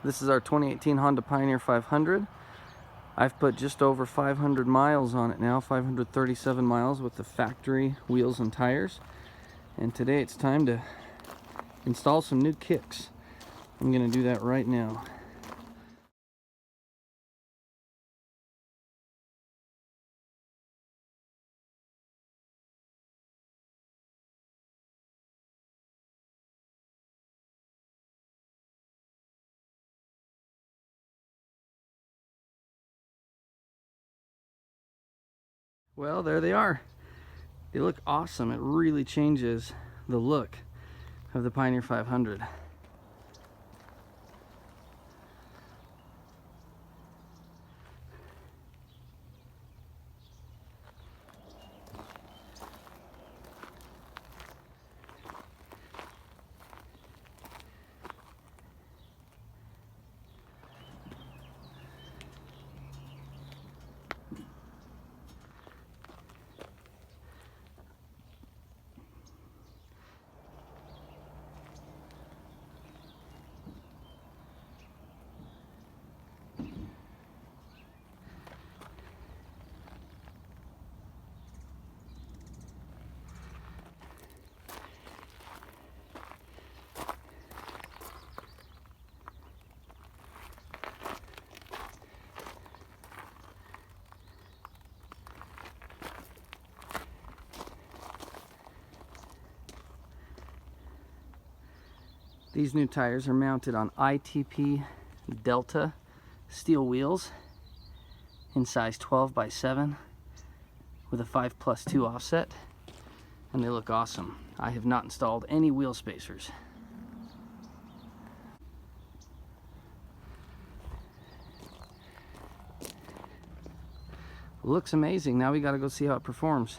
This is our 2018 Honda Pioneer 500. I've put just over 500 miles on it now, 537 miles with the factory wheels and tires. And today it's time to install some new kicks. I'm going to do that right now. Well, there they are. They look awesome. It really changes the look of the Pioneer 500. These new tires are mounted on ITP Delta steel wheels in size 12 by 7 with a 5+2 offset, and they look awesome. I have not installed any wheel spacers. Looks amazing. Now we got to go see how it performs.